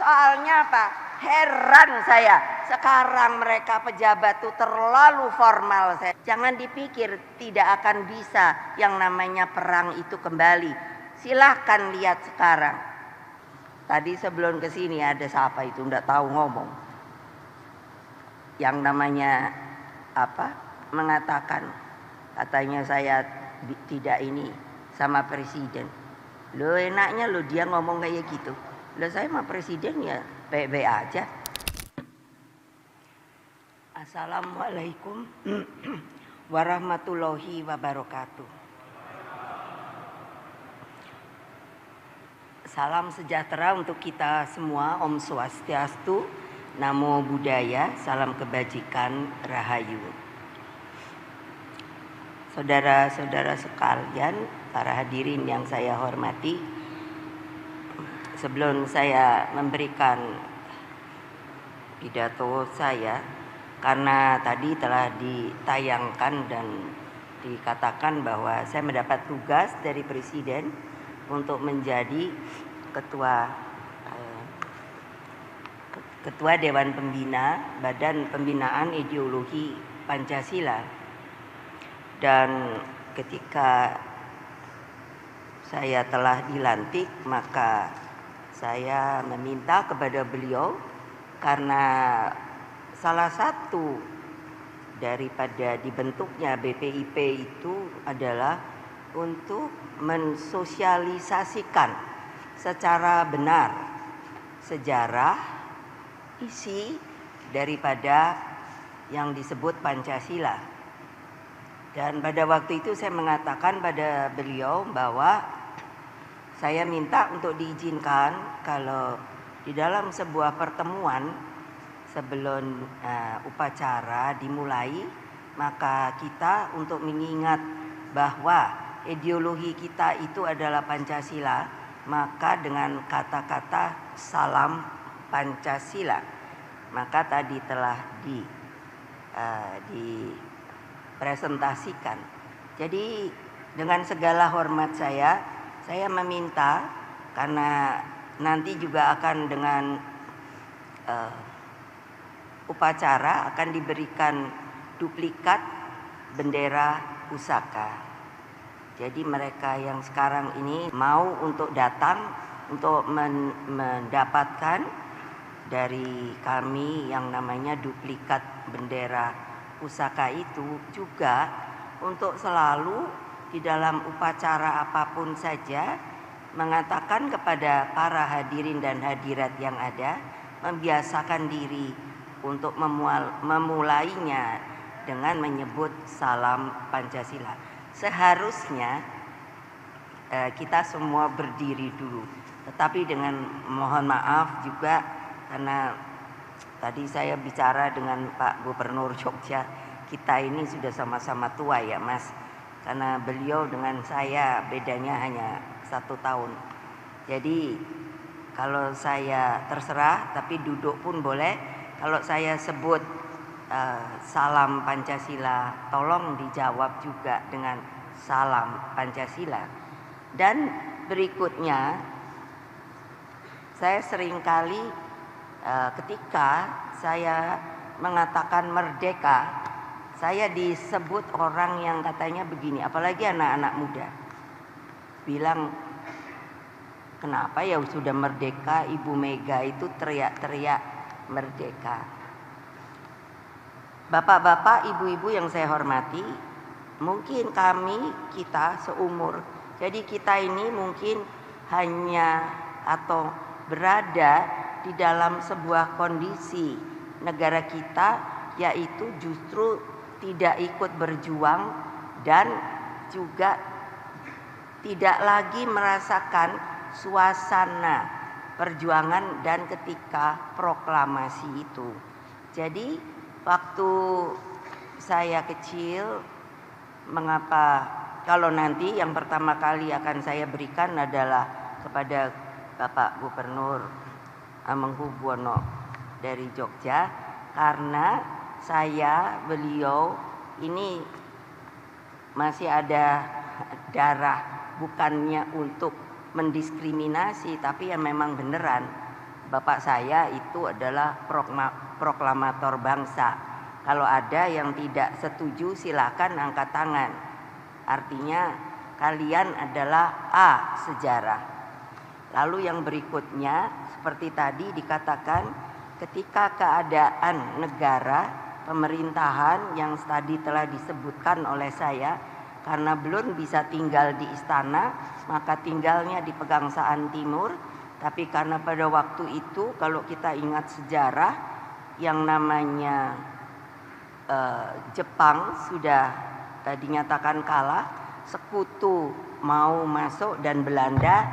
Soalnya apa? Heran saya. Sekarang mereka pejabat tuh terlalu formal. Jangan dipikir tidak akan bisa yang namanya perang itu kembali. Silahkan lihat sekarang. Tadi sebelum kesini ada siapa itu nggak tahu ngomong. Yang namanya apa? Mengatakan katanya saya tidak ini sama presiden. Lo enaknya lo dia ngomong kayak gitu. Lo saya sama presiden ya baik-baik aja. Assalamualaikum warahmatullahi wabarakatuh. Salam sejahtera untuk kita semua. Om Swastiastu, Namo Buddhaya, salam kebajikan, Rahayu. Saudara-saudara sekalian, para hadirin yang saya hormati, sebelum saya memberikan pidato saya, karena tadi telah ditayangkan dan dikatakan bahwa saya mendapat tugas dari Presiden untuk menjadi Ketua Dewan Pembina Badan Pembinaan Ideologi Pancasila. Dan ketika saya telah dilantik, maka saya meminta kepada beliau, karena salah satu daripada dibentuknya BPIP itu adalah untuk mensosialisasikan secara benar sejarah isi daripada yang disebut Pancasila. Dan pada waktu itu saya mengatakan pada beliau bahwa saya minta untuk diizinkan kalau di dalam sebuah pertemuan sebelum upacara dimulai, maka kita untuk mengingat bahwa ideologi kita itu adalah Pancasila, maka dengan kata-kata salam Pancasila, maka tadi telah dipresentasikan. Jadi dengan segala hormat saya meminta, karena nanti juga akan dengan upacara akan diberikan duplikat bendera pusaka. Jadi mereka yang sekarang ini mau untuk datang untuk mendapatkan dari kami yang namanya duplikat bendera pusaka itu, juga untuk selalu di dalam upacara apapun saja mengatakan kepada para hadirin dan hadirat yang ada, membiasakan diri untuk memulainya dengan menyebut salam Pancasila. Seharusnya kita semua berdiri dulu, tetapi dengan mohon maaf juga karena tadi saya bicara dengan Pak Gubernur Jogja, kita ini sudah sama-sama tua ya Mas, karena beliau dengan saya bedanya hanya 1 tahun. Jadi kalau saya terserah, tapi duduk pun boleh. Kalau saya sebut salam Pancasila, tolong dijawab juga dengan salam Pancasila. Dan berikutnya, saya seringkali ketika saya mengatakan merdeka, saya disebut orang yang katanya begini, apalagi anak-anak muda, bilang, kenapa ya sudah merdeka Ibu Mega itu teriak-teriak merdeka. Bapak-bapak, ibu-ibu yang saya hormati, mungkin kita seumur, jadi kita ini mungkin hanya atau berada di dalam sebuah kondisi negara kita, yaitu justru tidak ikut berjuang dan juga tidak lagi merasakan suasana perjuangan dan ketika proklamasi itu. Jadi waktu saya kecil, mengapa kalau nanti yang pertama kali akan saya berikan adalah kepada Bapak Gubernur Hamengkubuwono dari Jogja, karena beliau ini masih ada darah, bukannya untuk mendiskriminasi, tapi yang memang beneran bapak saya itu adalah proklamator bangsa. Kalau ada yang tidak setuju silakan angkat tangan. Artinya kalian adalah A sejarah. Lalu yang berikutnya seperti tadi dikatakan, ketika keadaan negara pemerintahan yang tadi telah disebutkan oleh saya, karena belum bisa tinggal di istana maka tinggalnya di Pegangsaan Timur. Tapi karena pada waktu itu kalau kita ingat sejarah, yang namanya Jepang sudah dinyatakan kalah, sekutu mau masuk dan Belanda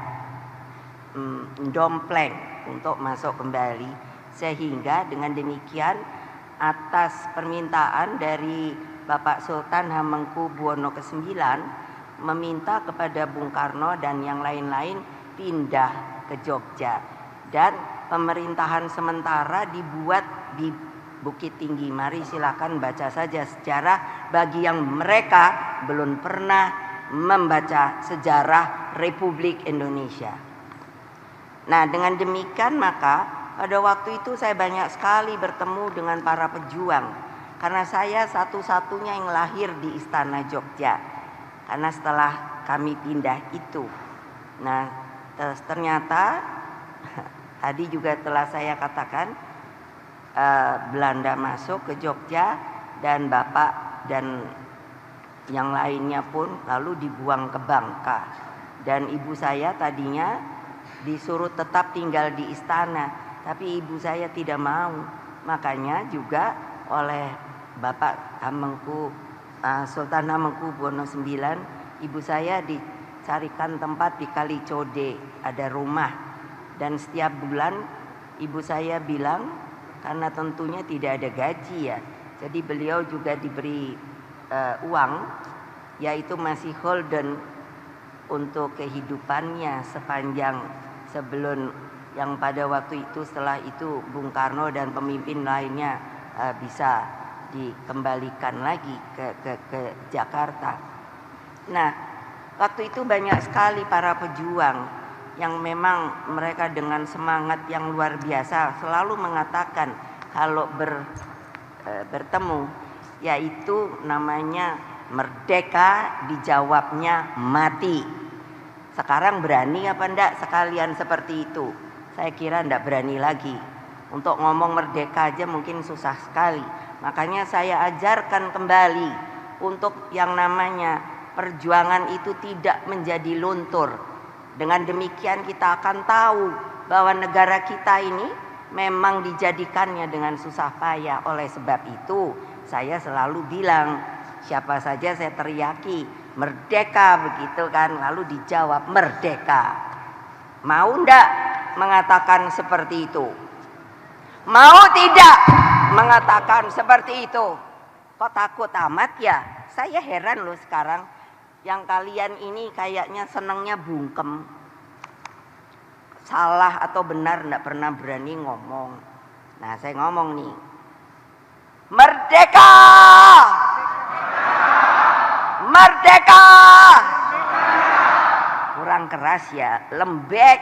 dompleng untuk masuk kembali, sehingga dengan demikian atas permintaan dari Bapak Sultan Hamengkubuwono ke-9 meminta kepada Bung Karno dan yang lain-lain pindah ke Jogja, dan pemerintahan sementara dibuat di Bukit Tinggi. Mari silakan baca saja sejarah bagi yang mereka belum pernah membaca sejarah Republik Indonesia. Nah, dengan demikian maka pada waktu itu saya banyak sekali bertemu dengan para pejuang, karena saya satu-satunya yang lahir di Istana Jogja. Karena setelah kami pindah itu, nah ternyata tadi juga telah saya katakan, Belanda masuk ke Jogja dan Bapak dan yang lainnya pun lalu dibuang ke Bangka. Dan ibu saya tadinya disuruh tetap tinggal di istana, tapi ibu saya tidak mau. Makanya juga oleh Bapak Sultan Hamengkubuwono IX, ibu saya dicarikan tempat di Kalicode, ada rumah. Dan setiap bulan ibu saya bilang, karena tentunya tidak ada gaji ya, jadi beliau juga diberi uang, yaitu masih holden untuk kehidupannya sepanjang sebelum yang pada waktu itu, setelah itu Bung Karno dan pemimpin lainnya bisa dikembalikan lagi ke Jakarta. Nah, waktu itu banyak sekali para pejuang yang memang mereka dengan semangat yang luar biasa selalu mengatakan kalau bertemu, yaitu namanya merdeka, dijawabnya mati. Sekarang berani apa enggak sekalian seperti itu? Saya kira enggak berani lagi. Untuk ngomong merdeka aja mungkin susah sekali. Makanya saya ajarkan kembali untuk yang namanya perjuangan itu tidak menjadi luntur. Dengan demikian kita akan tahu bahwa negara kita ini memang dijadikannya dengan susah payah. Oleh sebab itu saya selalu bilang, siapa saja saya teriaki merdeka begitu kan, lalu dijawab merdeka. Mau ndak mengatakan seperti itu? Mau tidak mengatakan seperti itu? Kok takut amat ya? Saya heran loh sekarang, yang kalian ini kayaknya senangnya bungkem. Salah atau benar ndak pernah berani ngomong. Nah, saya ngomong nih, merdeka! Merdeka! Kurang keras ya, lembek.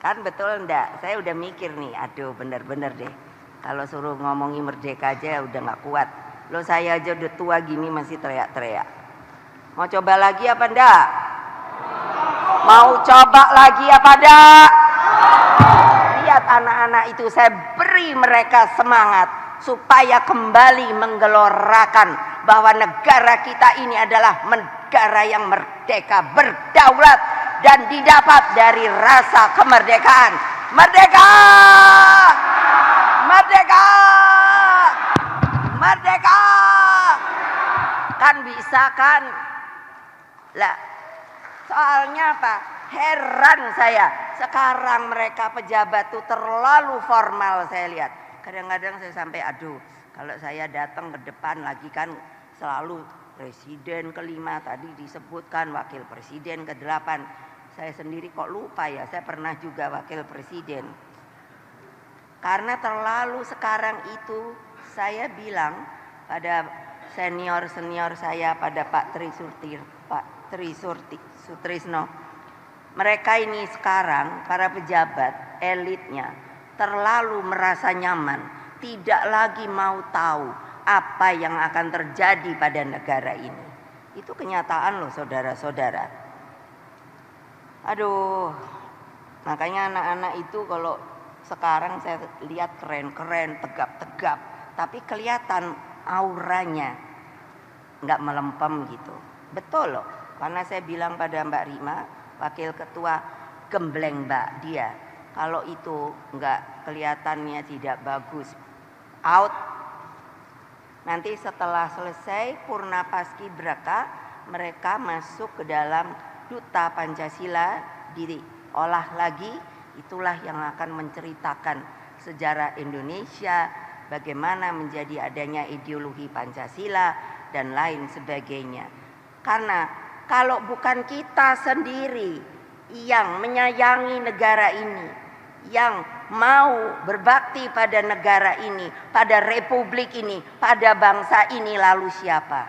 Kan betul ndak? Saya udah mikir nih, aduh bener-bener deh. Kalau suruh ngomongin merdeka aja udah gak kuat. Loh, saya aja udah tua gini masih teriak-teriak. Mau coba lagi apa ndak? Mau coba lagi apa ndak? Lihat anak-anak itu, saya beri mereka semangat supaya kembali menggelorakan bahwa negara kita ini adalah negara yang merdeka, berdaulat, dan didapat dari rasa kemerdekaan. Merdeka! Merdeka! Merdeka! Kan bisa kan? Lah, soalnya apa? Heran saya. Sekarang mereka pejabat tuh terlalu formal saya lihat. Kadang-kadang saya sampai aduh, kalau saya datang ke depan lagi kan selalu presiden ke-5 tadi disebutkan, wakil presiden ke-8. Saya sendiri kok lupa ya, saya pernah juga wakil presiden. Karena terlalu sekarang itu saya bilang pada senior-senior saya, pada Pak Tri Sutrisno, mereka ini sekarang para pejabat elitnya terlalu merasa nyaman, tidak lagi mau tahu apa yang akan terjadi pada negara ini. Itu kenyataan loh saudara-saudara. Aduh, makanya anak-anak itu kalau sekarang saya lihat keren-keren, tegap-tegap, tapi kelihatan auranya nggak melempem gitu. Betul loh, karena saya bilang pada Mbak Rima, Wakil Ketua, gembleng Mbak dia. Kalau itu nggak kelihatannya tidak bagus, out. Nanti setelah selesai Purna Paskibraka, mereka masuk ke dalam Duta Pancasila, diolah lagi. Itulah yang akan menceritakan sejarah Indonesia, bagaimana menjadi adanya ideologi Pancasila dan lain sebagainya. Karena kalau bukan kita sendiri yang menyayangi negara ini, yang mau berbakti pada negara ini, pada republik ini, pada bangsa ini, lalu siapa?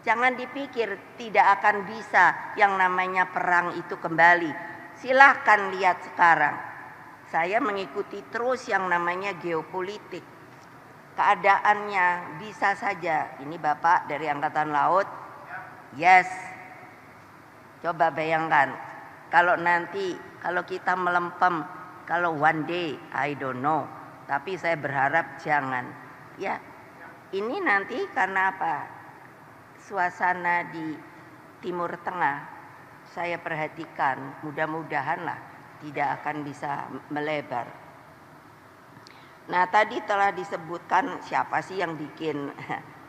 Jangan dipikir tidak akan bisa yang namanya perang itu kembali. Silahkan lihat sekarang. Saya mengikuti terus yang namanya geopolitik. Keadaannya bisa saja. Ini Bapak dari Angkatan Laut. Yes. Coba bayangkan. Kalau nanti, kalau kita melempem, kalau one day, I don't know. Tapi saya berharap jangan. Ya, ini nanti karena apa? Suasana di Timur Tengah, saya perhatikan mudah-mudahanlah tidak akan bisa melebar. Nah, tadi telah disebutkan siapa sih yang bikin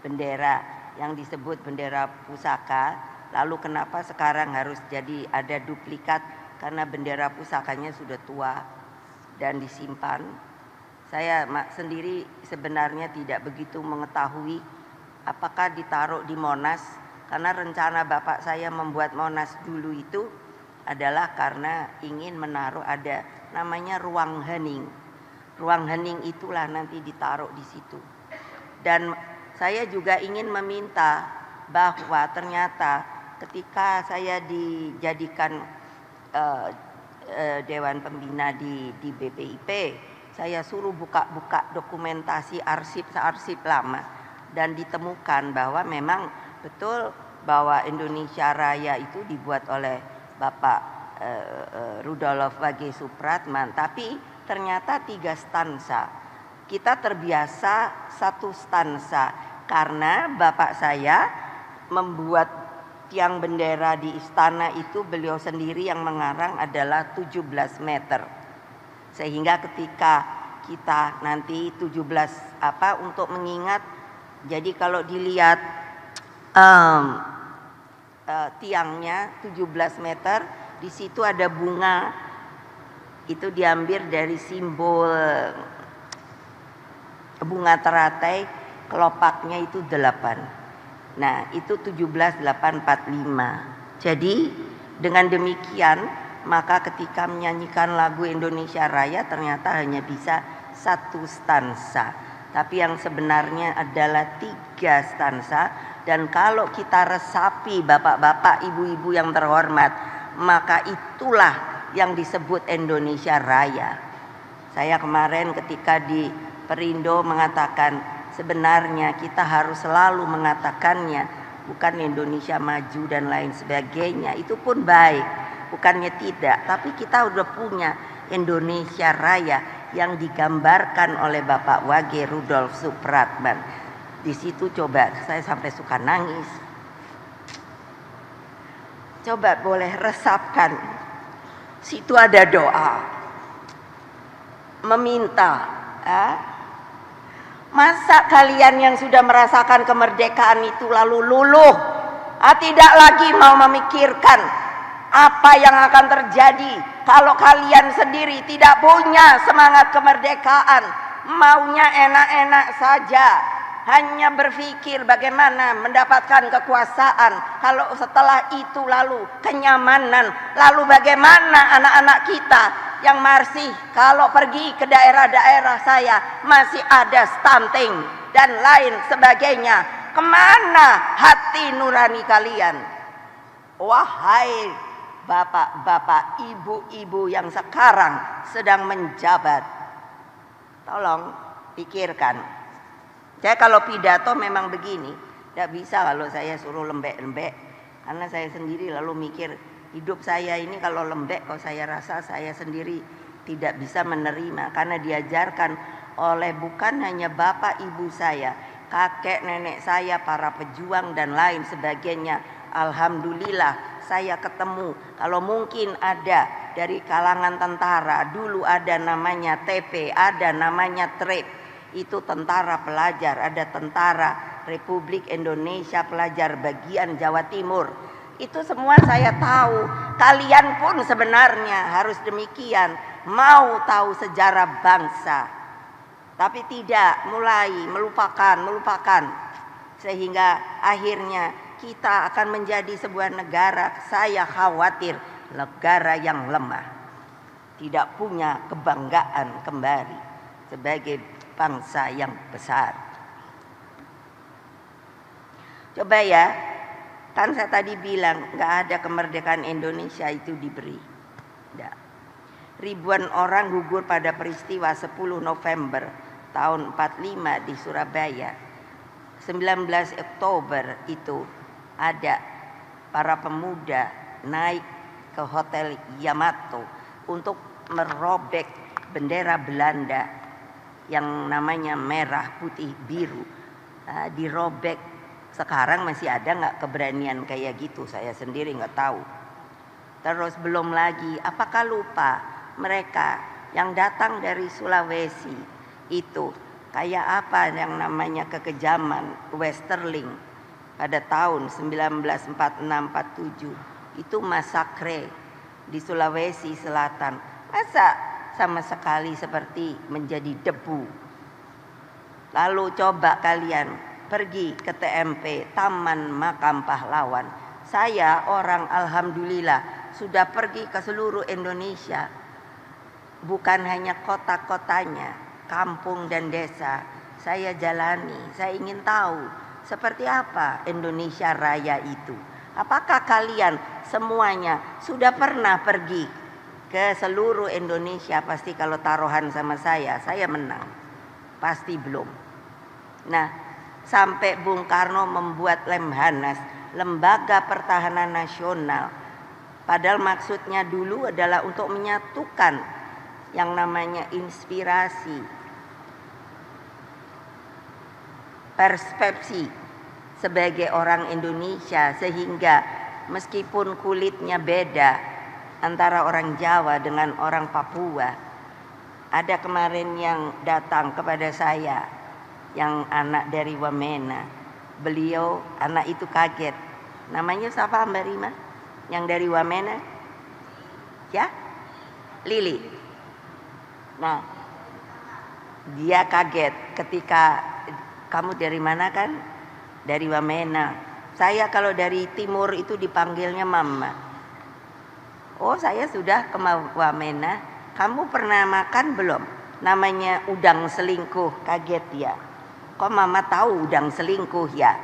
bendera, yang disebut bendera pusaka. Lalu kenapa sekarang harus jadi ada duplikat? Karena bendera pusakanya sudah tua dan disimpan. Saya sendiri sebenarnya tidak begitu mengetahui apakah ditaruh di Monas, karena rencana bapak saya membuat Monas dulu itu adalah karena ingin menaruh ada namanya ruang hening. Ruang hening itulah nanti ditaruh di situ. Dan saya juga ingin meminta bahwa ternyata ketika saya dijadikan Dewan Pembina di BPIP, saya suruh buka-buka dokumentasi arsip lama dan ditemukan bahwa memang betul bahwa Indonesia Raya itu dibuat oleh Bapak Rudolf W. Supratman, tapi ternyata 3 stansa. Kita terbiasa 1 stansa karena bapak saya membuat tiang bendera di istana itu beliau sendiri yang mengarang adalah 17 meter. Sehingga ketika kita nanti 17 untuk mengingat, jadi kalau dilihat tiangnya 17 meter, di situ ada bunga, itu diambil dari simbol bunga teratai, kelopaknya itu 8. Nah, itu 17.845. Jadi dengan demikian maka ketika menyanyikan lagu Indonesia Raya ternyata hanya bisa 1 stansa. Tapi yang sebenarnya adalah 3 stansa. Dan kalau kita resapi bapak-bapak, ibu-ibu yang terhormat, maka itulah yang disebut Indonesia Raya. Saya kemarin ketika di Perindo mengatakan sebenarnya kita harus selalu mengatakannya, bukan Indonesia Maju dan lain sebagainya. Itu pun baik, bukannya tidak. Tapi kita udah punya Indonesia Raya yang digambarkan oleh Bapak W. Rudolf Supratman. Di situ coba saya sampai suka nangis. Coba boleh resapkan. Situ ada doa. Meminta. Masa kalian yang sudah merasakan kemerdekaan itu lalu luluh, tidak lagi mau memikirkan apa yang akan terjadi kalau kalian sendiri tidak punya semangat kemerdekaan, maunya enak-enak saja, hanya berpikir bagaimana mendapatkan kekuasaan. Kalau setelah itu lalu kenyamanan, lalu bagaimana anak-anak kita yang masih kalau pergi ke daerah-daerah saya masih ada stunting dan lain sebagainya. Kemana hati nurani kalian? Wahai bapak-bapak, ibu-ibu yang sekarang sedang menjabat. Tolong pikirkan. Saya kalau pidato memang begini, tidak bisa kalau saya suruh lembek-lembek. Karena saya sendiri lalu mikir, hidup saya ini kalau lembek, kalau saya rasa saya sendiri tidak bisa menerima. Karena diajarkan oleh bukan hanya bapak ibu saya, kakek nenek saya, para pejuang dan lain sebagainya. Alhamdulillah saya ketemu, kalau mungkin ada dari kalangan tentara, dulu ada namanya TP, ada namanya TRIP, itu tentara pelajar, ada tentara Republik Indonesia Pelajar Bagian Jawa Timur. Itu semua saya tahu. Kalian pun sebenarnya harus demikian, mau tahu sejarah bangsa. Tapi tidak, mulai melupakan. Sehingga akhirnya kita akan menjadi sebuah negara, saya khawatir, negara yang lemah. Tidak punya kebanggaan kembali sebagai bangsa yang besar. Coba ya, kan saya tadi bilang nggak ada kemerdekaan Indonesia itu diberi. Nggak. Ribuan orang gugur pada peristiwa 10 November tahun 45 di Surabaya. 19 Oktober itu ada para pemuda naik ke Hotel Yamato untuk merobek bendera Belanda yang namanya merah, putih, biru. Dirobek. Sekarang masih ada nggak keberanian kayak gitu? Saya sendiri nggak tahu. Terus belum lagi, apakah lupa mereka yang datang dari Sulawesi itu kayak apa yang namanya kekejaman Westerling pada tahun 1946-47 itu masakre di Sulawesi Selatan. Masa sama sekali seperti menjadi debu. Lalu coba kalian pergi ke TMP, Taman Makam Pahlawan. Saya orang alhamdulillah sudah pergi ke seluruh Indonesia. Bukan hanya kota-kotanya, kampung dan desa. Saya jalani, saya ingin tahu seperti apa Indonesia Raya itu. Apakah kalian semuanya sudah pernah pergi ke seluruh Indonesia? Pasti kalau taruhan sama saya menang. Pasti belum. Nah, sampai Bung Karno membuat Lemhanas, Lembaga Pertahanan Nasional. Padahal maksudnya dulu adalah untuk menyatukan yang namanya inspirasi, persepsi sebagai orang Indonesia, sehingga meskipun kulitnya beda antara orang Jawa dengan orang Papua. Ada kemarin yang datang kepada saya yang anak dari Wamena. Beliau anak itu kaget. Namanya siapa Mbak Rima? Yang dari Wamena? Ya? Lili. Nah, dia kaget ketika kamu dari mana kan? Dari Wamena. Saya kalau dari timur itu dipanggilnya Mama. Oh, saya sudah ke Wamena. Kamu pernah makan belum? Namanya udang selingkuh. Kaget dia. Kok Mama tahu udang selingkuh ya?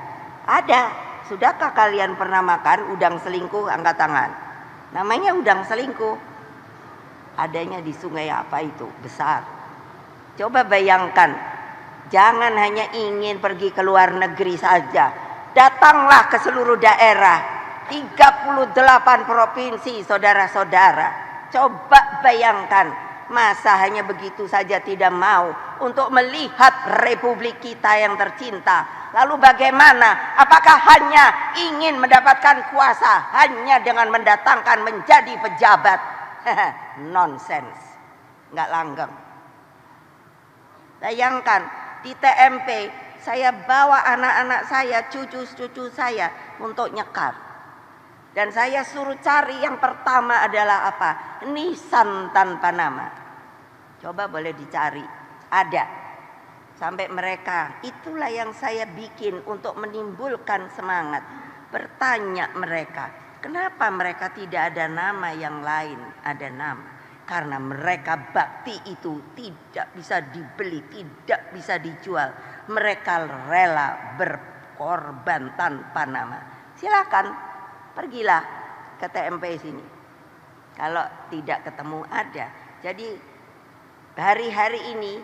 Ada. Sudahkah kalian pernah makan udang selingkuh? Angkat tangan. Namanya udang selingkuh. Adanya di sungai apa itu? Besar. Coba bayangkan. Jangan hanya ingin pergi ke luar negeri saja. Datanglah ke seluruh daerah. 38 provinsi, saudara-saudara. Coba bayangkan. Masa hanya begitu saja tidak mau untuk melihat republik kita yang tercinta. Lalu bagaimana? Apakah hanya ingin mendapatkan kuasa hanya dengan mendatangkan menjadi pejabat? Nonsens. Nggak langgeng. Bayangkan di TMP saya bawa anak-anak saya, cucu-cucu saya untuk nyekar. Dan saya suruh cari yang pertama adalah apa? Nisan tanpa nama. Coba boleh dicari. Ada. Sampai mereka, itulah yang saya bikin untuk menimbulkan semangat. Bertanya mereka, kenapa mereka tidak ada nama yang lain? Ada nama. Karena mereka bakti itu tidak bisa dibeli, tidak bisa dijual. Mereka rela berkorban tanpa nama. Silakan, pergilah ke TMP sini. Kalau tidak ketemu ada. Jadi hari-hari ini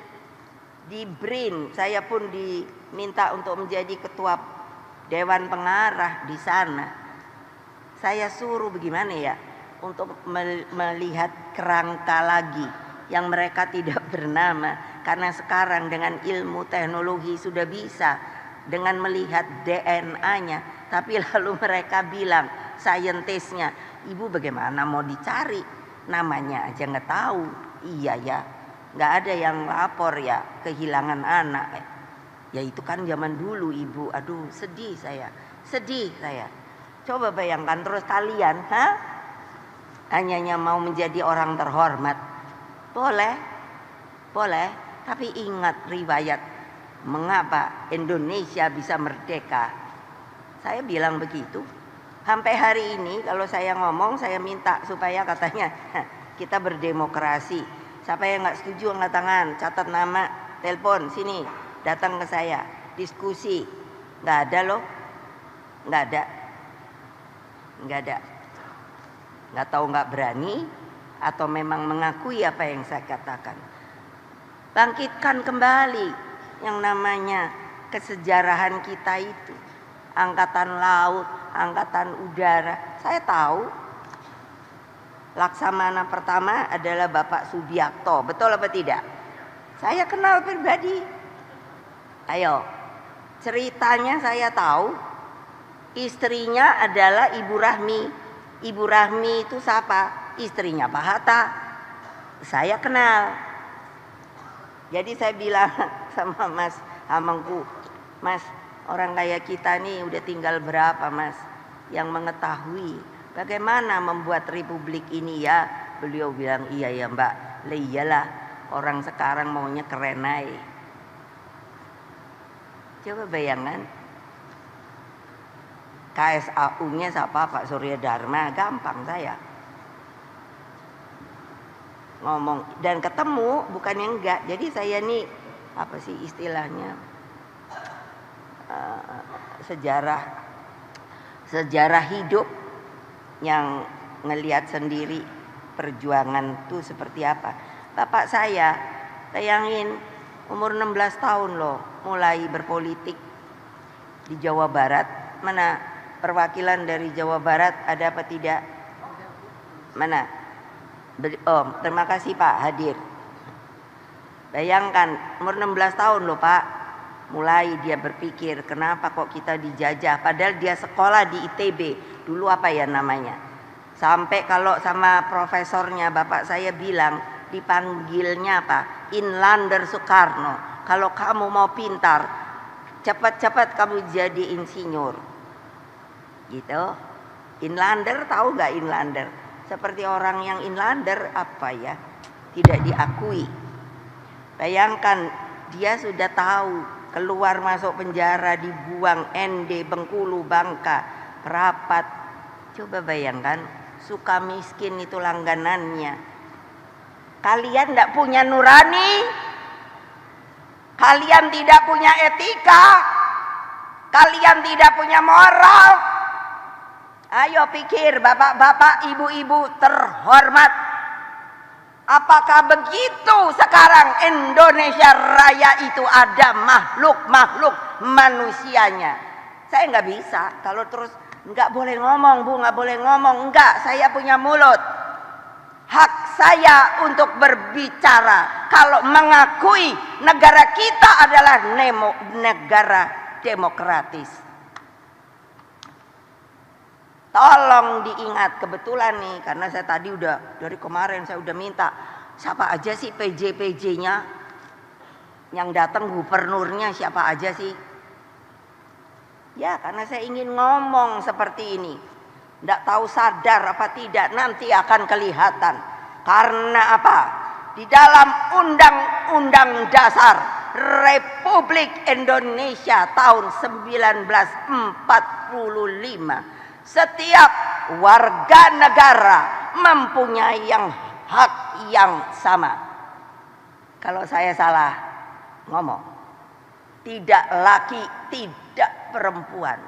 di BRIN saya pun diminta untuk menjadi ketua Dewan Pengarah di sana. Saya suruh bagaimana ya untuk melihat kerangka lagi yang mereka tidak bernama, karena sekarang dengan ilmu teknologi sudah bisa dengan melihat DNA-nya. Tapi lalu mereka bilang, saintisnya, ibu bagaimana mau dicari, namanya aja nggak tahu. Iya ya, nggak ada yang lapor ya kehilangan anak. Ya itu kan zaman dulu ibu. Aduh sedih saya. Coba bayangkan terus kalian, hanya mau menjadi orang terhormat. Boleh, tapi ingat riwayat mengapa Indonesia bisa merdeka. Saya bilang begitu. Sampai hari ini kalau saya ngomong, saya minta supaya katanya kita berdemokrasi. Siapa yang nggak setuju angkat tangan, catat nama, telepon sini, datang ke saya, diskusi. Nggak ada loh, nggak ada. Nggak tahu nggak berani atau memang mengakui apa yang saya katakan. Bangkitkan kembali yang namanya kesejarahan kita itu. Angkatan laut, angkatan udara. Saya tahu Laksamana pertama adalah Bapak Subiakto. Betul apa tidak? Saya kenal pribadi. Ayo, ceritanya saya tahu. Istrinya adalah Ibu Rahmi. Ibu Rahmi itu siapa? Istrinya Pak Hatta. Saya kenal. Jadi saya bilang sama Mas Hamengku, Mas, orang kaya kita nih udah tinggal berapa Mas yang mengetahui bagaimana membuat republik ini ya? Beliau bilang iya ya Mbak. Lah iyalah, orang sekarang maunya keren aja. Coba bayangkan, KSAU-nya siapa? Pak Surya Dharma, gampang saya ngomong dan ketemu, bukannya enggak. Jadi saya nih apa sih istilahnya, sejarah hidup yang ngelihat sendiri perjuangan tuh seperti apa. Bapak saya, bayangin umur 16 tahun loh mulai berpolitik di Jawa Barat. Mana perwakilan dari Jawa Barat ada apa tidak? Mana? Oh, terima kasih Pak hadir. Bayangkan umur 16 tahun loh Pak, mulai dia berpikir kenapa kok kita dijajah, padahal dia sekolah di ITB dulu apa ya namanya. Sampai kalau sama profesornya bapak saya bilang dipanggilnya apa? Inlander Soekarno. Kalau kamu mau pintar, cepat-cepat kamu jadi insinyur. Gitu. Inlander, tahu nggak Inlander? Seperti orang yang inlander apa ya, tidak diakui. Bayangkan dia sudah tahu keluar masuk penjara, dibuang ND, Bengkulu, Bangka, Kerapat. Coba bayangkan, suka miskin itu langganannya. Kalian tidak punya nurani, kalian tidak punya etika, kalian tidak punya moral. Ayo pikir bapak-bapak, ibu-ibu terhormat. Apakah begitu sekarang Indonesia Raya itu ada makhluk-makhluk manusianya? Saya nggak bisa kalau terus nggak boleh ngomong Bu, nggak boleh ngomong. Enggak, saya punya mulut. Hak saya untuk berbicara. Kalau mengakui negara kita adalah negara demokratis. Tolong diingat, kebetulan nih, karena saya tadi udah dari kemarin saya udah minta siapa aja sih PJ-PJ-nya yang datang, gubernurnya siapa aja sih? Ya, karena saya ingin ngomong seperti ini. Nggak tahu sadar apa tidak, nanti akan kelihatan. Karena apa? Di dalam Undang-Undang Dasar Republik Indonesia tahun 1945, setiap warga negara mempunyai hak yang sama. Kalau saya salah ngomong, tidak laki, tidak perempuan.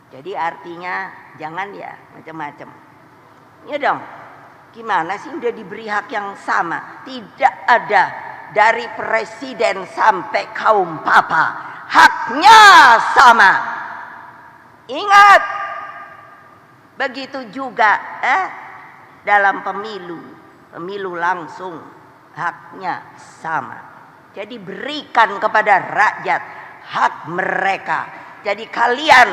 Jadi artinya jangan ya macam-macam. Ya dong. Gimana sih udah diberi hak yang sama? Tidak ada dari presiden sampai kaum papa. Haknya sama. Ingat, begitu juga dalam pemilu langsung haknya sama. Jadi berikan kepada rakyat hak mereka. Jadi kalian,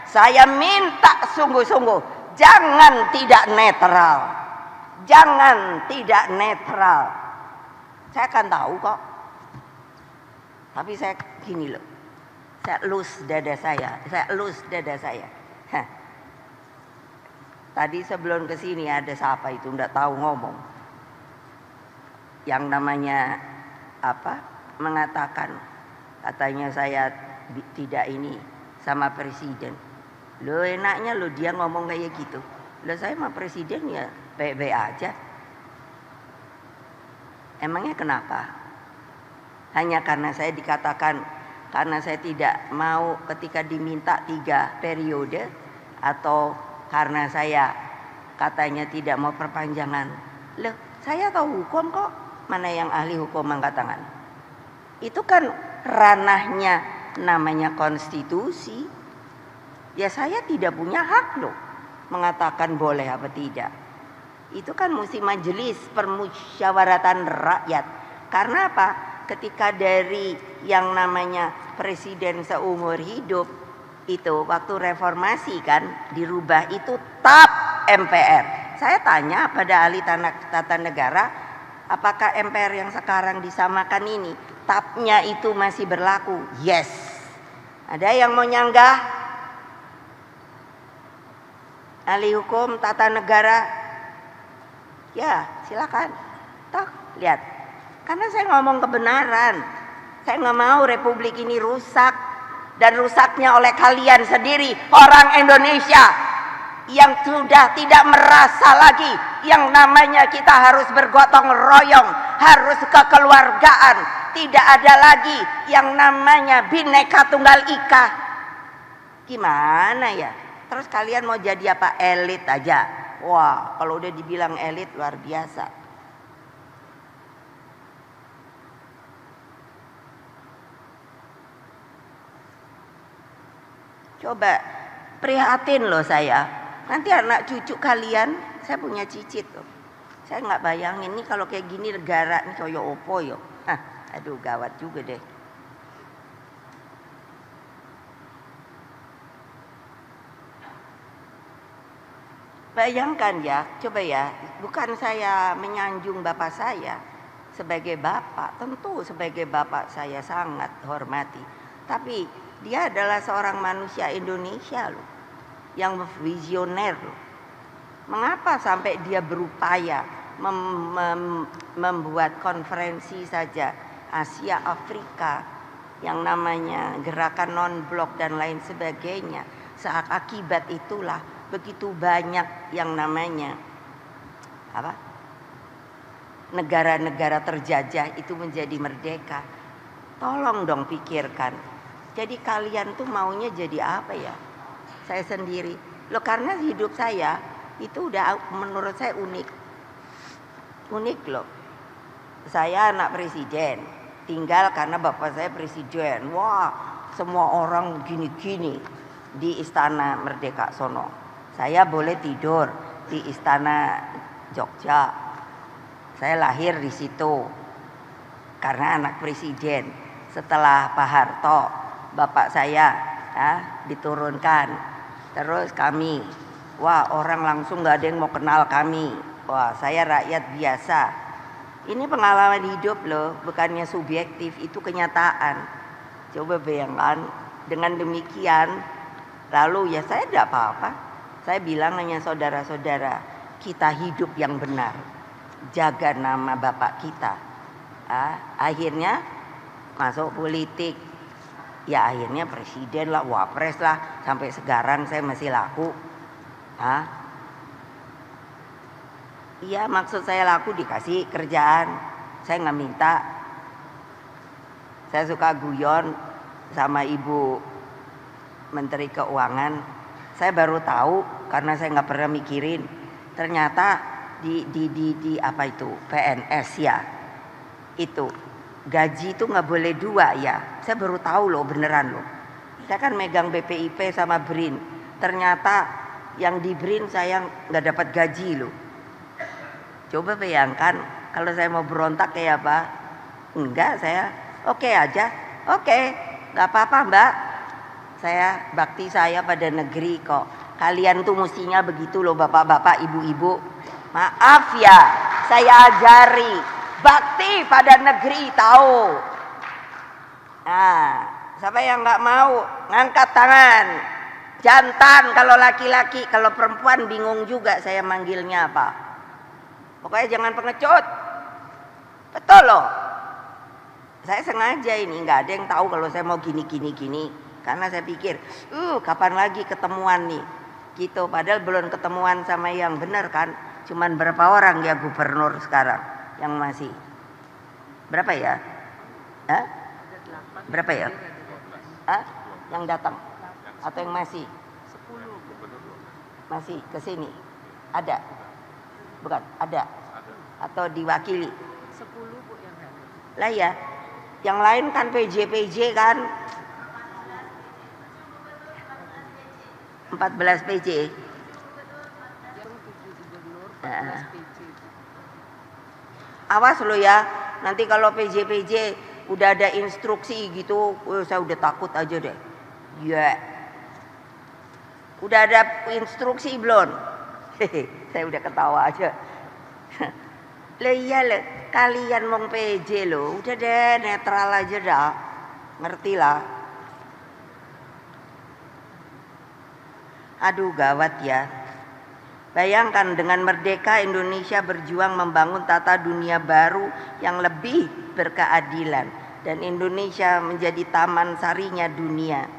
saya minta sungguh-sungguh, jangan tidak netral. Jangan tidak netral. Saya akan tahu kok. Tapi saya gini loh. Saya elus dada saya. Tadi sebelum kesini ada siapa itu enggak tahu ngomong. Yang namanya apa? Mengatakan katanya saya tidak ini sama presiden. Lo enaknya lo dia ngomong kayak gitu. Lo saya sama presiden ya baik-baik aja. Emangnya kenapa? Hanya karena saya dikatakan, karena saya tidak mau ketika diminta 3 periode, atau karena saya katanya tidak mau perpanjangan. Loh, saya tahu hukum kok. Mana yang ahli hukum angkat tangan? Itu kan ranahnya namanya konstitusi. Ya saya tidak punya hak loh mengatakan boleh apa tidak. Itu kan mesti majelis permusyawaratan rakyat. Karena apa? Ketika dari yang namanya presiden seumur hidup itu waktu reformasi kan dirubah itu TAP MPR. Saya tanya pada ahli tata negara, apakah MPR yang sekarang disamakan ini TAP-nya itu masih berlaku? Yes. Ada yang mau nyanggah? Ahli hukum tata negara? Ya, silakan. Toh, lihat. Karena saya ngomong kebenaran. Saya nggak mau republik ini rusak. Dan rusaknya oleh kalian sendiri, orang Indonesia yang sudah tidak merasa lagi yang namanya kita harus bergotong royong, harus kekeluargaan. Tidak ada lagi yang namanya Bhinneka Tunggal Ika. Gimana ya? Terus kalian mau jadi apa? Elit aja. Wah, kalau udah dibilang elit luar biasa. Coba prihatin loh saya. Nanti anak cucu kalian, saya punya cicit loh. Saya nggak bayangin nih kalau kayak gini negara nih koyo opo yo. Aduh gawat juga deh. Bayangkan ya, coba ya, bukan saya menyanjung bapak saya sebagai bapak, tentu sebagai bapak saya sangat hormati. Tapi dia adalah seorang manusia Indonesia loh, yang visioner loh. Mengapa sampai dia berupaya membuat konferensi saja Asia Afrika yang namanya gerakan non-blok dan lain sebagainya. Akibat itulah begitu banyak yang namanya apa? Negara-negara terjajah itu menjadi merdeka. Tolong dong pikirkan. Jadi kalian tuh maunya jadi apa ya? Saya sendiri. Loh karena hidup saya itu udah menurut saya unik. Unik loh. Saya anak presiden. Tinggal karena bapak saya presiden. Wah, semua orang gini-gini di Istana Merdeka sono. Saya boleh tidur di Istana Jogja. Saya lahir di situ karena anak presiden. Setelah Pak Harto, bapak saya diturunkan. Terus kami, wah orang langsung nggak ada yang mau kenal kami. Wah saya rakyat biasa. Ini pengalaman hidup loh, bukannya subjektif, itu kenyataan. Coba bayangkan dengan demikian, lalu ya saya tidak apa-apa. Saya bilang hanya saudara-saudara, kita hidup yang benar. Jaga nama bapak kita. Akhirnya masuk politik. Ya akhirnya presiden lah, wapres lah. Sampai sekarang saya masih laku. Iya maksud saya laku dikasih kerjaan. Saya nggak minta. Saya suka guyon sama Ibu Menteri Keuangan. Saya baru tahu karena saya nggak pernah mikirin. Ternyata di apa itu PNS ya, itu gaji itu nggak boleh 2 ya. Saya baru tahu loh, beneran loh. Saya kan megang BPIP sama BRIN, ternyata yang di BRIN saya nggak dapat gaji loh. Coba bayangkan kalau saya mau berontak kayak apa. Enggak, saya oke aja. Oke, nggak apa-apa Mbak, saya bakti saya pada negeri kok. Kalian tuh mestinya begitu loh bapak-bapak, ibu-ibu. Maaf ya, saya ajari bakti pada negeri, tahu. Nah, siapa yang nggak mau ngangkat tangan. Jantan kalau laki-laki, kalau perempuan bingung juga saya manggilnya apa. Pokoknya jangan pengecut. Betul loh. Saya sengaja ini, nggak ada yang tahu kalau saya mau gini. Karena saya pikir, kapan lagi ketemuan nih. Gitu, padahal belum ketemuan sama yang benar kan. Cuman berapa orang ya gubernur sekarang yang masih? Berapa ya? Hah? Berapa ya? Hah? Yang datang? Atau yang masih? 10. Masih ke sini? Ada? Bukan, ada. Atau diwakili? 10 Bu yang ada. Lah ya, yang lain kan PJ kan? 14 PJ. Awas lo ya, nanti kalau PJ udah ada instruksi gitu, saya udah takut aja deh. Ya, udah ada instruksi belum? Saya udah ketawa aja. Lah iya le, kalian mau PJ lo, udah deh netral aja dah, ngerti lah. Aduh gawat ya. Bayangkan dengan merdeka Indonesia berjuang membangun tata dunia baru yang lebih berkeadilan dan Indonesia menjadi taman sarinya dunia.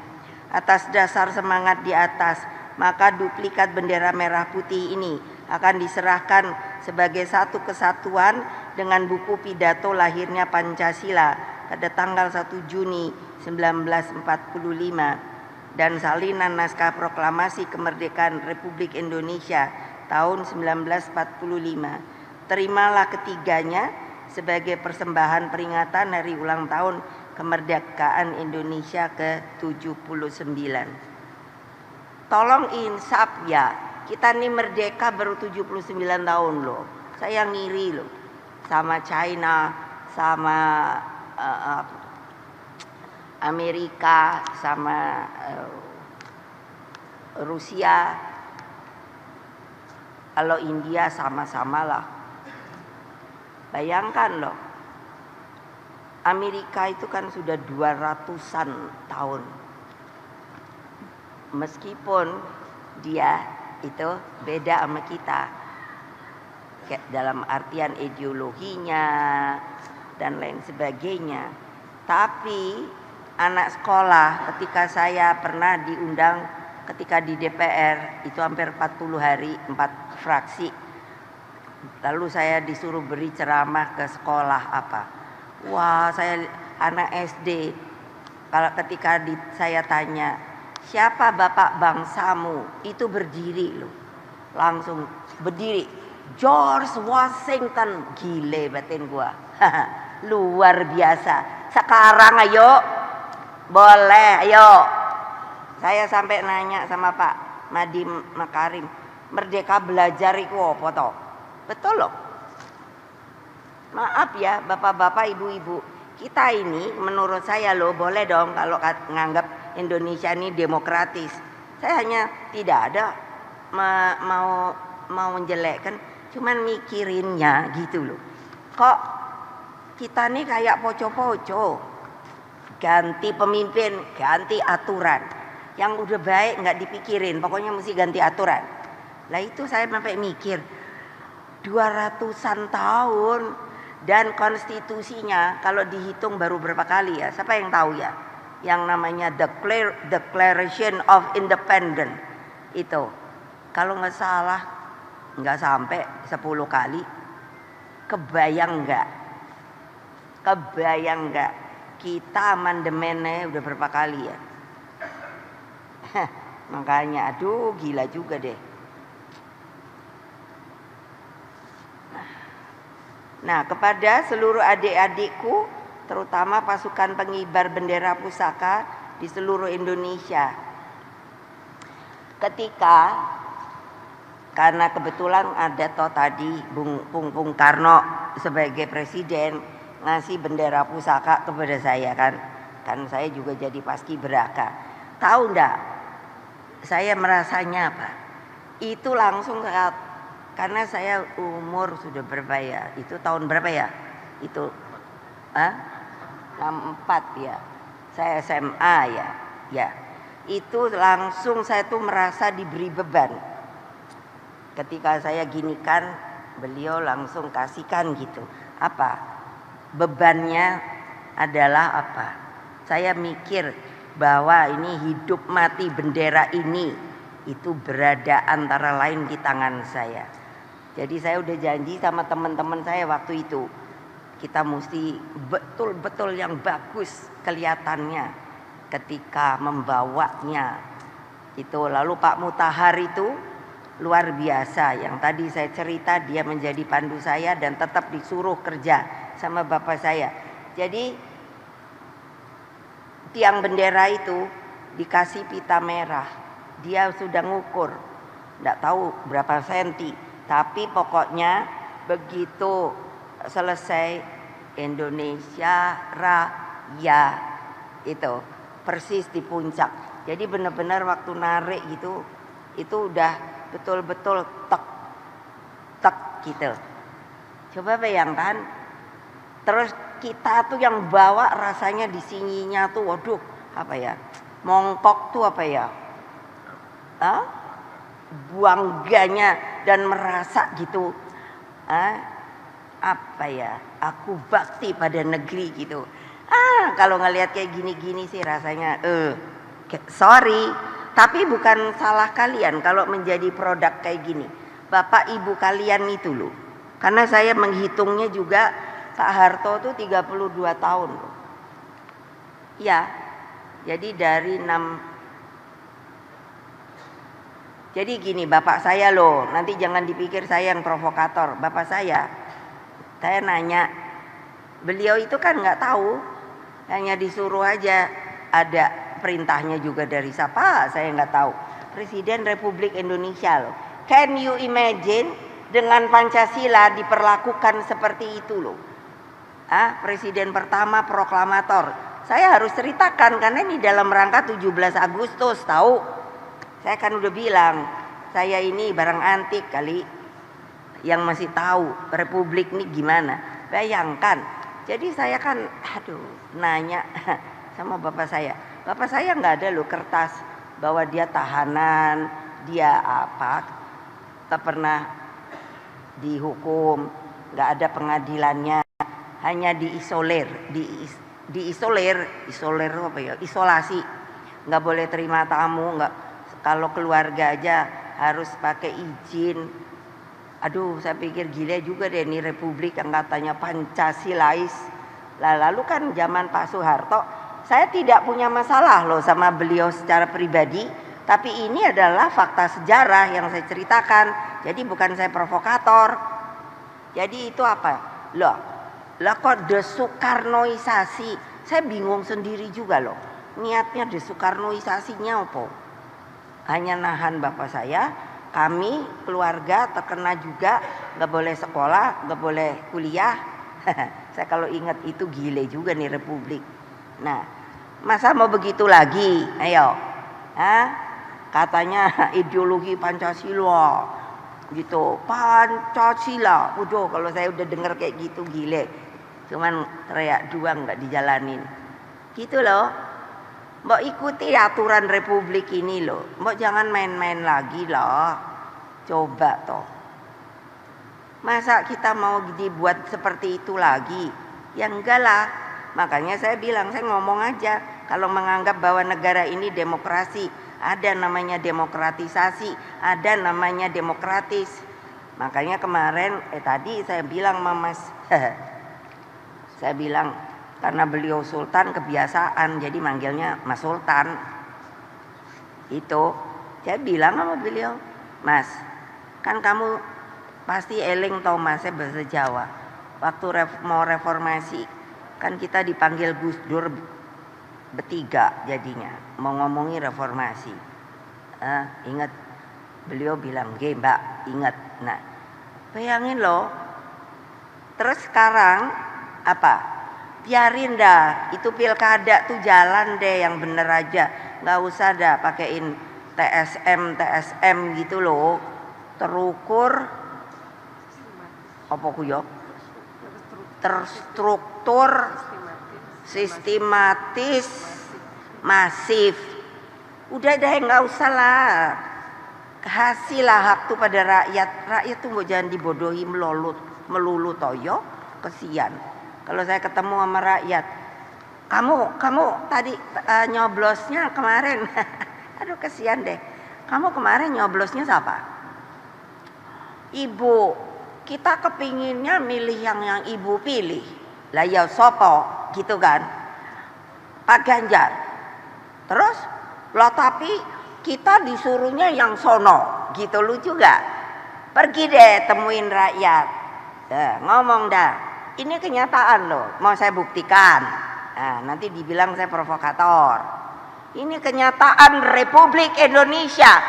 Atas dasar semangat di atas, maka duplikat bendera merah putih ini akan diserahkan sebagai satu kesatuan dengan buku pidato lahirnya Pancasila pada tanggal 1 Juni 1945 dan salinan naskah proklamasi kemerdekaan Republik Indonesia tahun 1945. Terimalah ketiganya sebagai persembahan peringatan hari ulang tahun kemerdekaan Indonesia ke-79. Tolong insaf ya, kita nih merdeka baru 79 tahun loh. Saya ngiri loh sama China, sama Amerika, sama Rusia. Kalau India sama-sama lah. Bayangkan loh, Amerika itu kan sudah 200-an tahun. Meskipun dia itu beda sama kita dalam artian ideologinya dan lain sebagainya. Tapi anak sekolah ketika saya pernah diundang ketika di DPR itu hampir 40 hari 4 fraksi. Lalu saya disuruh beri ceramah ke sekolah apa. Wah, saya anak SD. Kalau ketika saya tanya, siapa bapak bangsamu? Itu berdiri loh. Langsung berdiri. George Washington. Gile batin gua. Luar biasa. Sekarang ayo. Boleh, ayo. Saya sampai nanya sama Pak Nadiem Makarim, merdeka belajar itu apa toh? Betul loh. Maaf ya bapak-bapak, ibu-ibu, kita ini menurut saya loh boleh dong kalau nganggap Indonesia ini demokratis. Saya hanya tidak ada mau menjelekkan, cuman mikirinnya gitu loh. Kok kita nih kayak poco-poco, ganti pemimpin, ganti aturan. Yang udah baik nggak dipikirin, pokoknya mesti ganti aturan. Lah itu saya sampai mikir 200-an tahun dan konstitusinya kalau dihitung baru berapa kali ya? Siapa yang tahu ya? Yang namanya Declaration of Independence itu. Kalau nggak salah nggak sampai 10 kali. Kebayang nggak? Kebayang nggak? Kita amandemennya udah berapa kali ya? Makanya aduh gila juga deh. Nah, kepada seluruh adik-adikku, terutama pasukan pengibar bendera pusaka di seluruh Indonesia. Karena kebetulan ada tadi Bung Karno sebagai presiden ngasih bendera pusaka kepada saya kan saya juga jadi paskibraka. Tahu enggak saya merasanya apa? Itu langsung karena saya umur sudah berapa ya? Itu tahun berapa ya? Itu 64 ya. Saya SMA ya. Itu langsung saya tuh merasa diberi beban. Ketika saya ginikan, beliau langsung kasihkan gitu. Apa? Bebannya adalah apa? Saya mikir bahwa ini hidup mati bendera ini itu berada antara lain di tangan saya. Jadi saya udah janji sama teman-teman saya waktu itu, kita mesti betul-betul yang bagus kelihatannya ketika membawanya. Itu lalu Pak Mutahar itu luar biasa, yang tadi saya cerita dia menjadi pandu saya dan tetap disuruh kerja sama bapak saya. Jadi tiang bendera itu dikasih pita merah, dia sudah ngukur, enggak tahu berapa senti, tapi pokoknya begitu selesai Indonesia Raya itu persis di puncak. Jadi benar-benar waktu narik gitu itu udah betul-betul tek gitu. Coba bayangkan, terus kita tuh yang bawa rasanya di sininya tuh waduh apa ya, mongkok tuh apa ya, buangganya dan merasa gitu, apa ya, aku bakti pada negeri gitu. Kalau ngelihat kayak gini-gini sih rasanya sorry, tapi bukan salah kalian kalau menjadi produk kayak gini. Bapak ibu kalian itu loh. Karena saya menghitungnya juga Pak Harto tuh 32 tahun loh. Ya. Jadi dari 6. Jadi gini bapak saya loh, nanti jangan dipikir saya yang provokator. Bapak saya nanya, beliau itu kan nggak tahu, hanya disuruh aja, ada perintahnya juga dari siapa saya nggak tahu. Presiden Republik Indonesia loh. Can you imagine dengan Pancasila diperlakukan seperti itu loh. Presiden pertama proklamator. Saya harus ceritakan karena ini dalam rangka 17 Agustus tahu. Saya kan udah bilang, saya ini barang antik kali yang masih tahu Republik ini gimana. Bayangkan. Jadi saya kan nanya sama bapak saya. Bapak saya nggak ada loh kertas bahwa dia tahanan, dia tak pernah dihukum, nggak ada pengadilannya, hanya diisolir apa ya, isolasi, nggak boleh terima tamu, nggak, kalau keluarga aja harus pakai izin. Aduh, saya pikir gila juga deh ini Republik yang katanya Pancasilais. Lalu kan zaman Pak Soeharto, saya tidak punya masalah loh sama beliau secara pribadi, tapi ini adalah fakta sejarah yang saya ceritakan. Jadi bukan saya provokator. Jadi itu apa? Lah kok desoekarnoisasi? Saya bingung sendiri juga loh. Niatnya desoekarnoisasinya apa? Hanya nahan bapak saya, kami keluarga terkena juga, nggak boleh sekolah, nggak boleh kuliah. Saya kalau ingat itu gile juga nih Republik. Nah, masa mau begitu lagi? Ayo, katanya ideologi Pancasila, gitu. Pancasila, udah kalau saya udah dengar kayak gitu gile. Cuman teriak doang nggak dijalanin. Gitu loh. Mbok ikuti aturan Republik ini loh. Mbok jangan main-main lagi loh. Coba toh. Masa kita mau dibuat seperti itu lagi? Ya enggak lah. Makanya saya bilang, saya ngomong aja. Kalau menganggap bahwa negara ini demokrasi, ada namanya demokratisasi, ada namanya demokratis. Makanya kemarin tadi saya bilang sama Mas saya bilang, karena beliau Sultan kebiasaan, jadi manggilnya Mas Sultan. Itu, saya bilang sama beliau, Mas, kan kamu pasti eling tau Masnya bahasa Jawa. waktu mau reformasi kan kita dipanggil Gus Dur bertiga jadinya mau ngomongi reformasi. Ingat beliau bilang, "Ge Mbak, ingat." Nah, bayangin loh. Terus sekarang apa? Biarin dah, itu pilkada tuh jalan deh yang bener aja. Nggak usah dah pakein TSM gitu loh. Terukur apa kuyo? Terstruktur, sistematis, masif. Udah deh nggak usah lah. Kasihlah hak tuh pada rakyat. Rakyat tuh mau jangan dibodohi melulu toyo, kesian. Kalau saya ketemu sama rakyat, kamu tadi nyoblosnya kemarin, aduh kesian deh. Kamu kemarin nyoblosnya siapa? Ibu. Kita kepinginnya milih yang ibu pilih. Lah ya sopo, gitu kan? Pak Ganjar. Terus, loh tapi kita disuruhnya yang sono, gitu lucu gak? Pergi deh temuin rakyat, ngomong dah. Ini kenyataan loh, mau saya buktikan. Nah, nanti dibilang saya provokator. Ini kenyataan Republik Indonesia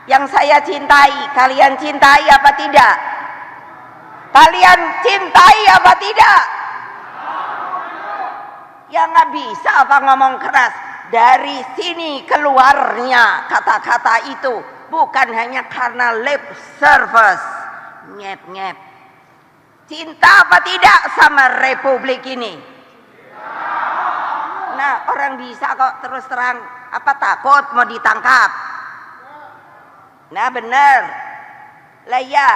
yang saya cintai. Kalian cintai apa tidak? Kalian cintai apa tidak? Ya nggak bisa apa ngomong keras. Dari sini keluarnya kata-kata itu bukan hanya karena lip service, nyep-nyep. Cinta apa tidak sama Republik ini? Nah, orang bisa kok terus terang, apa takut mau ditangkap? Nah bener. Lah ya,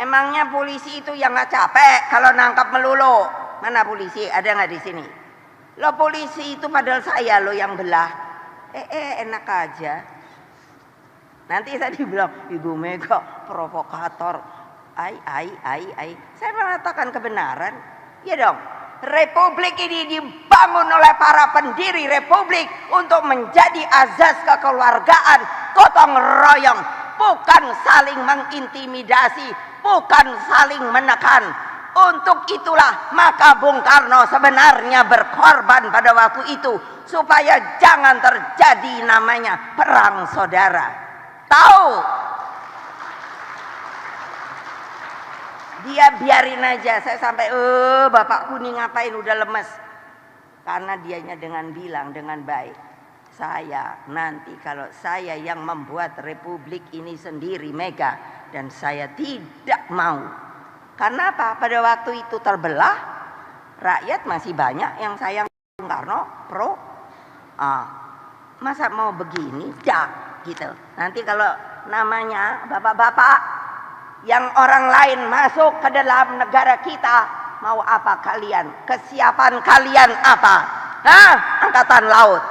emangnya polisi itu yang nggak capek kalau nangkap melulu? Mana polisi? Ada nggak di sini? Lo polisi itu padahal saya lo yang belah. Enak aja. Nanti saya dibilang Ibu Mega provokator. Saya mengatakan kebenaran. Ya dong. Republik ini dibangun oleh para pendiri republik untuk menjadi azas kekeluargaan, gotong royong, bukan saling mengintimidasi, bukan saling menekan. Untuk itulah maka Bung Karno sebenarnya berkorban pada waktu itu supaya jangan terjadi namanya perang saudara. Tahu? Dia biarin aja. Saya sampai bapakku nih ngapain udah lemes. Karena dianya dengan bilang dengan baik, saya nanti kalau saya yang membuat republik ini sendiri Mega, dan saya tidak mau. Karena apa? Pada waktu itu terbelah, rakyat masih banyak yang sayang Bung Karno, pro. Masa mau begini, jak gitu. Nanti kalau namanya bapak-bapak yang orang lain masuk ke dalam negara kita, mau apa kalian? Kesiapan kalian apa? Angkatan Laut.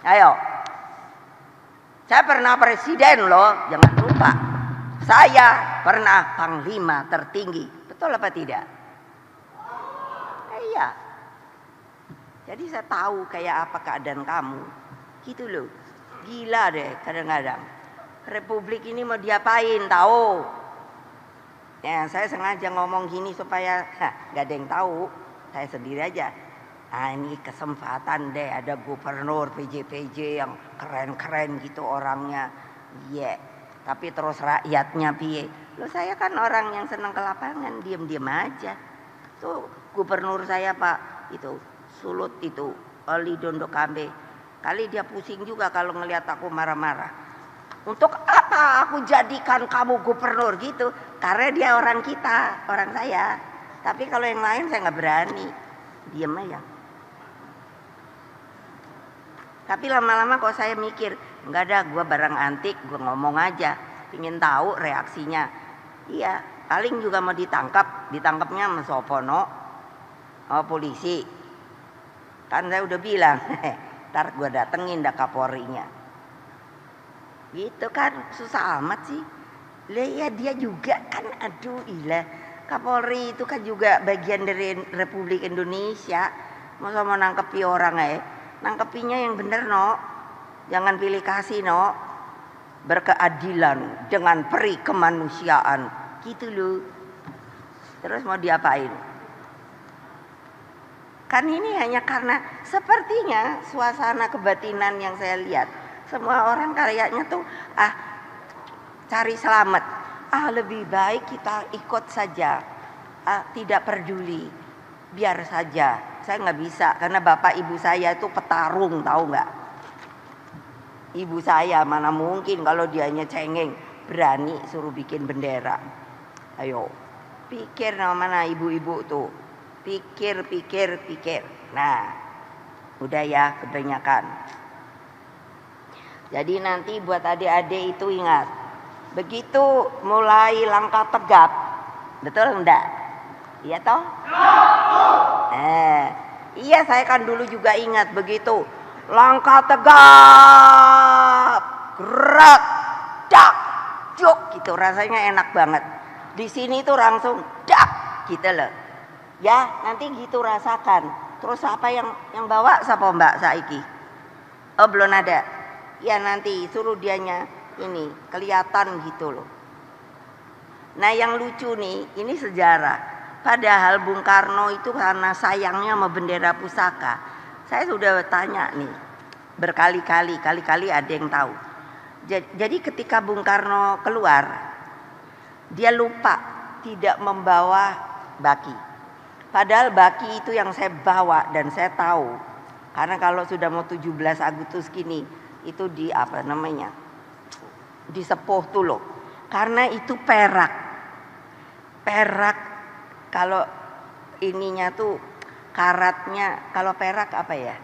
Ayo. Saya pernah presiden loh, jangan lupa. Saya pernah panglima tertinggi. Betul apa tidak? Iya. Jadi saya tahu kayak apa keadaan kamu. Gitu loh. Gila deh kadang-kadang. Republik ini mau diapain tahu? Ya, saya sengaja ngomong gini supaya gak ada yang tahu. Saya sendiri aja. Ini kesempatan deh ada gubernur PJ yang keren-keren gitu orangnya. Iya. Tapi terus rakyatnya piye? Loh saya kan orang yang senang ke lapangan, diam-diam aja. Tuh gubernur saya Pak itu Sulut itu Oli Dondo Kambe. Kali dia pusing juga kalau ngelihat aku marah-marah. Untuk apa aku jadikan kamu gubernur gitu? Karena dia orang kita, orang saya. Tapi kalau yang lain saya nggak berani, diam aja. Tapi lama-lama kok saya mikir, nggak ada, gue barang antik, gue ngomong aja, ingin tahu reaksinya. Iya, paling juga mau ditangkapnya sama Sopono, polisi. Kan saya udah bilang, ntar gue datengin dah Kapolrinya. Gitu kan, susah amat sih. Lah ya dia juga kan, aduh ilah. Kapolri itu kan juga bagian dari Republik Indonesia. Masa mau nangkepi orang nangkepinya yang bener no. Jangan pilih kasih no. Berkeadilan dengan peri kemanusiaan. Gitu loh. Terus mau diapain? Kan ini hanya karena sepertinya suasana kebatinan yang saya lihat. Semua orang kayaknya tuh cari selamat. Lebih baik kita ikut saja. Tidak peduli. Biar saja. Saya nggak bisa karena bapak ibu saya itu petarung, tahu nggak? Ibu saya mana mungkin kalau dianya cengeng berani suruh bikin bendera. Ayo, pikir mana ibu-ibu tuh. Pikir. Nah, udah ya kebanyakan. Jadi nanti buat adik-adik itu ingat, begitu mulai langkah tegap, betul enggak? Iya toh? Iya, saya kan dulu juga ingat begitu langkah tegap, gerak, dak, juk gitu, rasanya enak banget. Di sini tuh langsung dak gitu loh. Ya, nanti gitu rasakan. Terus apa yang bawa siapa Mbak Saiki? Oh, belum ada. Ya nanti suruh dianya ini kelihatan gitu loh. Nah, yang lucu nih, ini sejarah. Padahal Bung Karno itu karena sayangnya sama bendera pusaka. Saya sudah tanya nih berkali-kali, kali-kali ada yang tahu. Jadi ketika Bung Karno keluar, dia lupa tidak membawa baki. Padahal baki itu yang saya bawa dan saya tahu. Karena kalau sudah mau 17 Agustus gini, itu di apa namanya? Disepuh tuh loh. Karena itu perak. Perak kalau ininya tuh karatnya, kalau perak apa ya?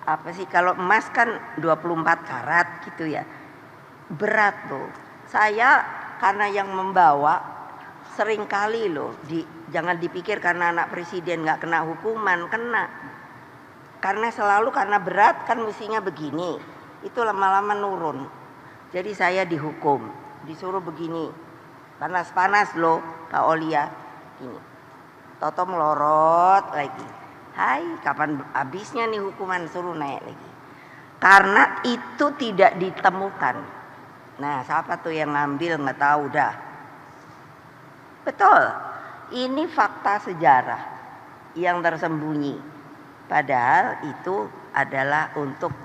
Apa sih, kalau emas kan 24 karat gitu ya. Berat tuh. Saya karena yang membawa sering kali loh, jangan dipikir karena anak presiden nggak kena hukuman, kena. Karena selalu karena berat kan mestinya begini, itu lama-lama nurun. Jadi saya dihukum, disuruh begini, panas-panas loh Kak Olia, ini. Toto melorot lagi. Hai, kapan habisnya nih hukuman, suruh naik lagi. Karena itu tidak ditemukan. Nah, siapa tuh yang ngambil nggak tahu dah. Betul, ini fakta sejarah yang tersembunyi. Padahal itu adalah untuk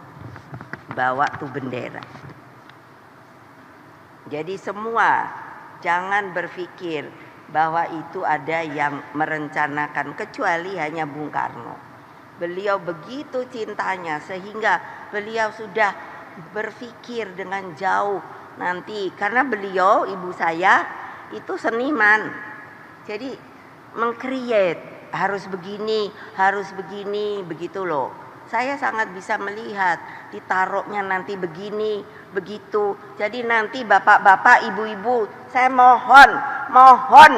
bawa tuh bendera. Jadi semua jangan berpikir bahwa itu ada yang merencanakan, kecuali hanya Bung Karno. Beliau begitu cintanya sehingga beliau sudah berpikir dengan jauh nanti. Karena beliau, ibu saya itu seniman, jadi meng-create harus begini, begitu loh. Saya sangat bisa melihat ditaruhnya nanti begini, begitu. Jadi nanti bapak-bapak, ibu-ibu, saya mohon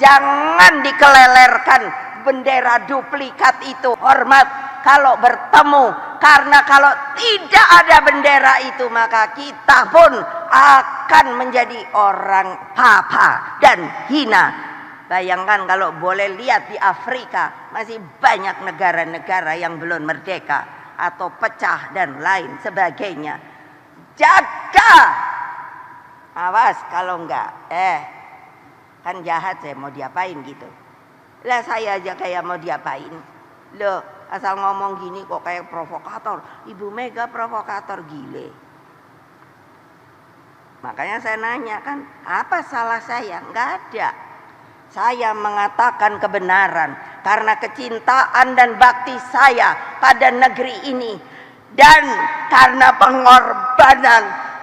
jangan dikelelerkan bendera duplikat itu. Hormat kalau bertemu, karena kalau tidak ada bendera itu maka kita pun akan menjadi orang papa dan hina. Bayangkan kalau boleh lihat di Afrika masih banyak negara-negara yang belum merdeka atau pecah dan lain sebagainya. Jaga, awas kalau enggak, kan jahat, saya mau diapain gitu. Lah saya aja kayak mau diapain. Loh, asal ngomong gini kok kayak provokator. Ibu Mega provokator, gile. Makanya saya nanya kan, apa salah saya? Enggak ada. Saya mengatakan kebenaran karena kecintaan dan bakti saya pada negeri ini. Dan karena pengorbanan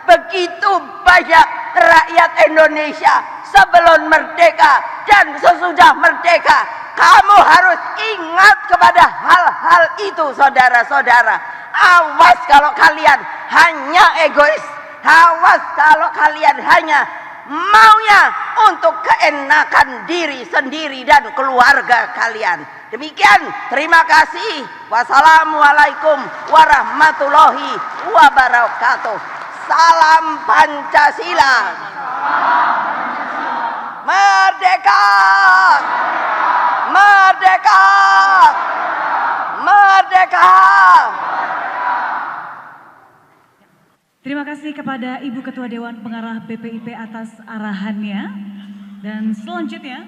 begitu banyak rakyat Indonesia sebelum merdeka dan sesudah merdeka. Kamu harus ingat kepada hal-hal itu, saudara-saudara. Awas kalau kalian hanya egois. Awas kalau kalian hanya maunya untuk keenakan diri sendiri dan keluarga kalian. Demikian, terima kasih. Wassalamualaikum warahmatullahi wabarakatuh. Salam Pancasila. Merdeka! Merdeka! Merdeka! Terima kasih kepada Ibu Ketua Dewan Pengarah BPIP atas arahannya. Dan selanjutnya